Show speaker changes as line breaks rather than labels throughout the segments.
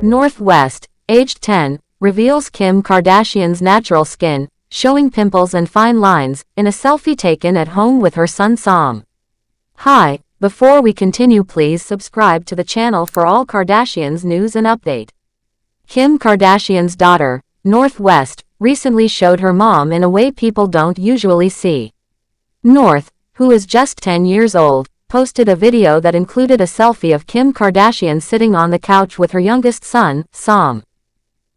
Northwest, aged 10, reveals Kim Kardashian's natural skin, showing pimples and fine lines, in a selfie taken at home with her son Sam. Hi, before we continue, please subscribe to the channel for all Kardashians news and update. Kim Kardashian's daughter, Northwest, recently showed her mom in a way people don't usually see. North, who is just 10 years old, posted a video that included a selfie of Kim Kardashian sitting on the couch with her youngest son, Sam.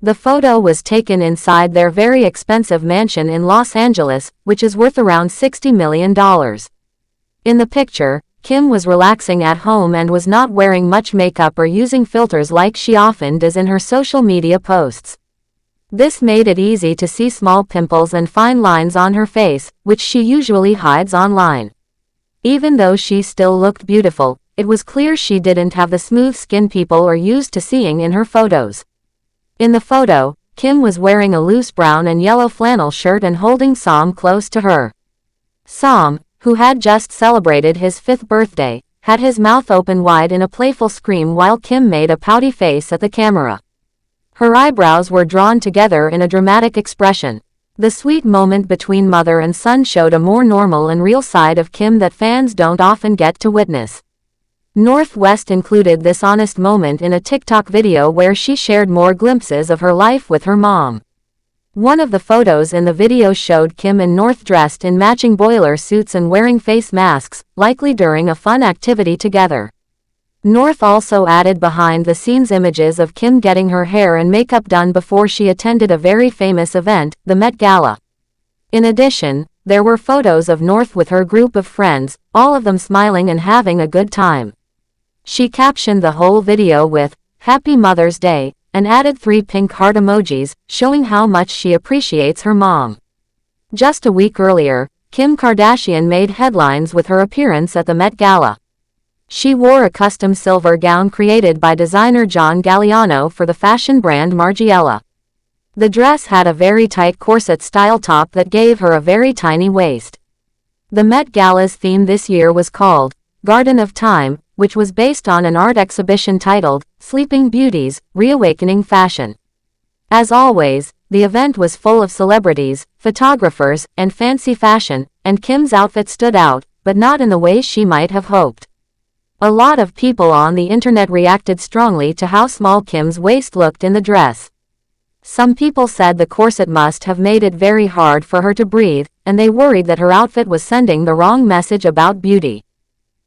The photo was taken inside their very expensive mansion in Los Angeles, which is worth around $60 million. In the picture, Kim was relaxing at home and was not wearing much makeup or using filters like she often does in her social media posts. This made it easy to see small pimples and fine lines on her face, which she usually hides online. Even though she still looked beautiful, it was clear she didn't have the smooth skin people are used to seeing in her photos. In the photo, Kim was wearing a loose brown and yellow flannel shirt and holding Sam close to her. Sam, who had just celebrated his 5th birthday, had his mouth open wide in a playful scream while Kim made a pouty face at the camera. Her eyebrows were drawn together in a dramatic expression. The sweet moment between mother and son showed a more normal and real side of Kim that fans don't often get to witness. Northwest included this honest moment in a TikTok video where she shared more glimpses of her life with her mom. One of the photos in the video showed Kim and North dressed in matching boiler suits and wearing face masks, likely during a fun activity together. North also added behind-the-scenes images of Kim getting her hair and makeup done before she attended a very famous event, the Met Gala. In addition, there were photos of North with her group of friends, all of them smiling and having a good time. She captioned the whole video with, "Happy Mother's Day," and added 3 pink heart emojis, showing how much she appreciates her mom. Just a week earlier, Kim Kardashian made headlines with her appearance at the Met Gala. She wore a custom silver gown created by designer John Galliano for the fashion brand Margiela. The dress had a very tight corset-style top that gave her a very tiny waist. The Met Gala's theme this year was called Garden of Time, which was based on an art exhibition titled Sleeping Beauties, Reawakening Fashion. As always, the event was full of celebrities, photographers, and fancy fashion, and Kim's outfit stood out, but not in the way she might have hoped. A lot of people on the internet reacted strongly to how small Kim's waist looked in the dress. Some people said the corset must have made it very hard for her to breathe, and they worried that her outfit was sending the wrong message about beauty.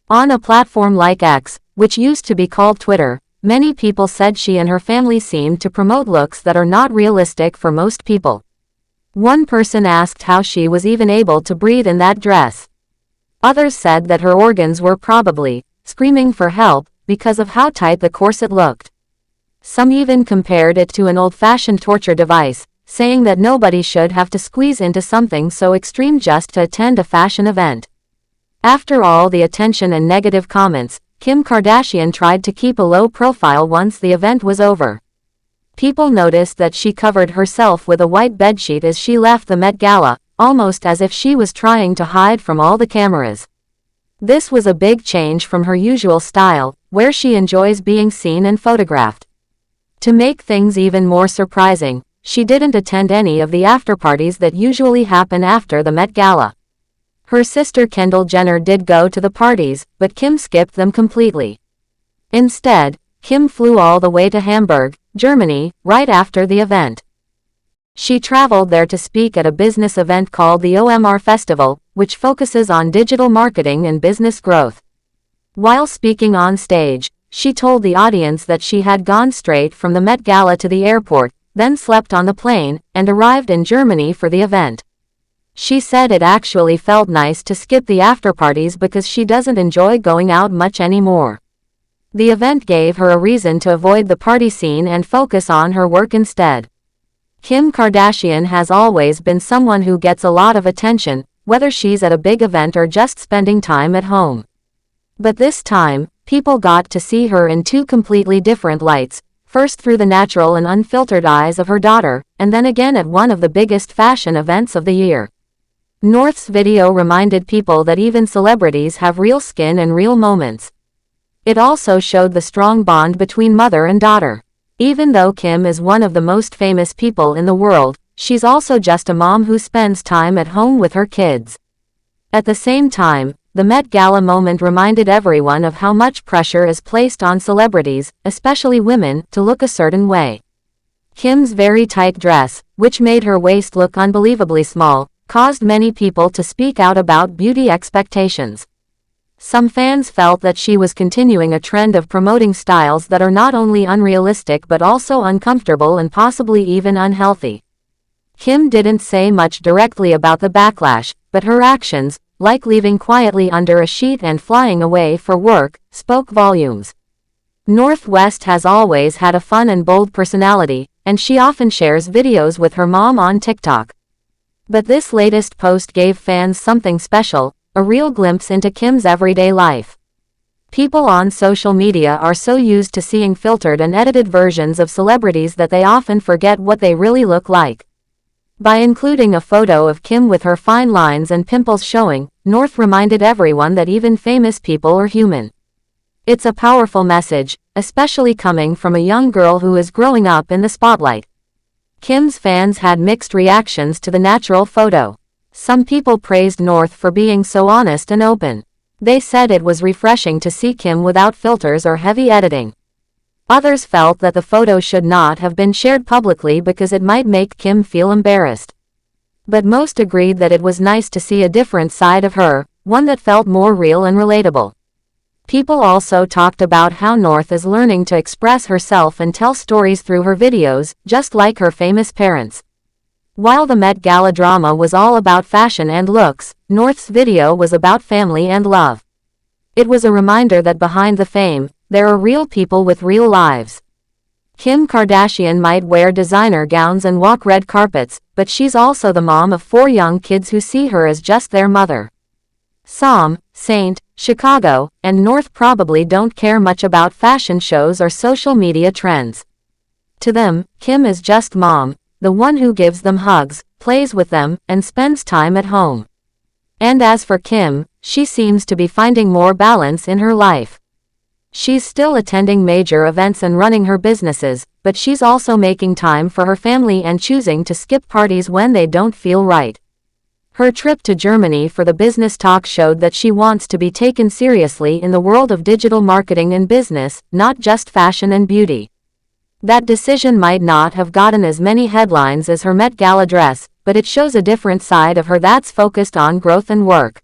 On a platform like X, which used to be called Twitter, many people said she and her family seemed to promote looks that are not realistic for most people. One person asked how she was even able to breathe in that dress. Others said that her organs were probably screaming for help because of how tight the corset looked. Some even compared it to an old-fashioned torture device, saying that nobody should have to squeeze into something so extreme just to attend a fashion event. After all the attention and negative comments, Kim Kardashian tried to keep a low profile once the event was over. People noticed that she covered herself with a white bedsheet as she left the Met Gala, almost as if she was trying to hide from all the cameras. This was a big change from her usual style, where she enjoys being seen and photographed. To make things even more surprising, she didn't attend any of the after-parties that usually happen after the Met Gala. Her sister Kendall Jenner did go to the parties, but Kim skipped them completely. Instead, Kim flew all the way to Hamburg, Germany, right after the event. She traveled there to speak at a business event called the OMR Festival, which focuses on digital marketing and business growth. While speaking on stage, she told the audience that she had gone straight from the Met Gala to the airport, then slept on the plane, and arrived in Germany for the event. She said it actually felt nice to skip the after-parties because she doesn't enjoy going out much anymore. The event gave her a reason to avoid the party scene and focus on her work instead. Kim Kardashian has always been someone who gets a lot of attention, whether she's at a big event or just spending time at home. But this time, people got to see her in 2 completely different lights, first through the natural and unfiltered eyes of her daughter, and then again at one of the biggest fashion events of the year. North's video reminded people that even celebrities have real skin and real moments. It also showed the strong bond between mother and daughter. Even though Kim is one of the most famous people in the world, she's also just a mom who spends time at home with her kids. At the same time, the Met Gala moment reminded everyone of how much pressure is placed on celebrities, especially women, to look a certain way. Kim's very tight dress, which made her waist look unbelievably small, caused many people to speak out about beauty expectations. Some fans felt that she was continuing a trend of promoting styles that are not only unrealistic but also uncomfortable and possibly even unhealthy. Kim didn't say much directly about the backlash, but her actions, like leaving quietly under a sheet and flying away for work, spoke volumes. North West has always had a fun and bold personality, and she often shares videos with her mom on TikTok. But this latest post gave fans something special, a real glimpse into Kim's everyday life. People on social media are so used to seeing filtered and edited versions of celebrities that they often forget what they really look like. By including a photo of Kim with her fine lines and pimples showing, North reminded everyone that even famous people are human. It's a powerful message, especially coming from a young girl who is growing up in the spotlight. Kim's fans had mixed reactions to the natural photo. Some people praised North for being so honest and open. They said it was refreshing to see Kim without filters or heavy editing. Others felt that the photo should not have been shared publicly because it might make Kim feel embarrassed. But most agreed that it was nice to see a different side of her, one that felt more real and relatable. People also talked about how North is learning to express herself and tell stories through her videos, just like her famous parents. While the Met Gala drama was all about fashion and looks, North's video was about family and love. It was a reminder that behind the fame, there are real people with real lives. Kim Kardashian might wear designer gowns and walk red carpets, but she's also the mom of 4 young kids who see her as just their mother. Sam, Saint, Chicago, and North probably don't care much about fashion shows or social media trends. To them, Kim is just mom, the one who gives them hugs, plays with them, and spends time at home. And as for Kim, she seems to be finding more balance in her life. She's still attending major events and running her businesses, but she's also making time for her family and choosing to skip parties when they don't feel right. Her trip to Germany for the business talk showed that she wants to be taken seriously in the world of digital marketing and business, not just fashion and beauty. That decision might not have gotten as many headlines as her Met Gala dress, but it shows a different side of her that's focused on growth and work.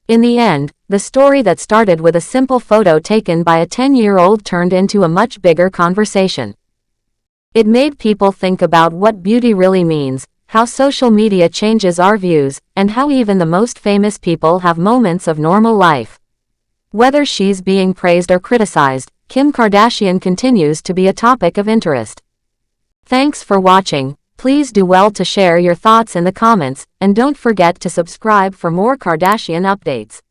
In the end, the story that started with a simple photo taken by a 10-year-old turned into a much bigger conversation. It made people think about what beauty really means, how social media changes our views, and how even the most famous people have moments of normal life. Whether she's being praised or criticized, Kim Kardashian continues to be a topic of interest. Thanks for watching. Please do well to share your thoughts in the comments, and don't forget to subscribe for more Kardashian updates.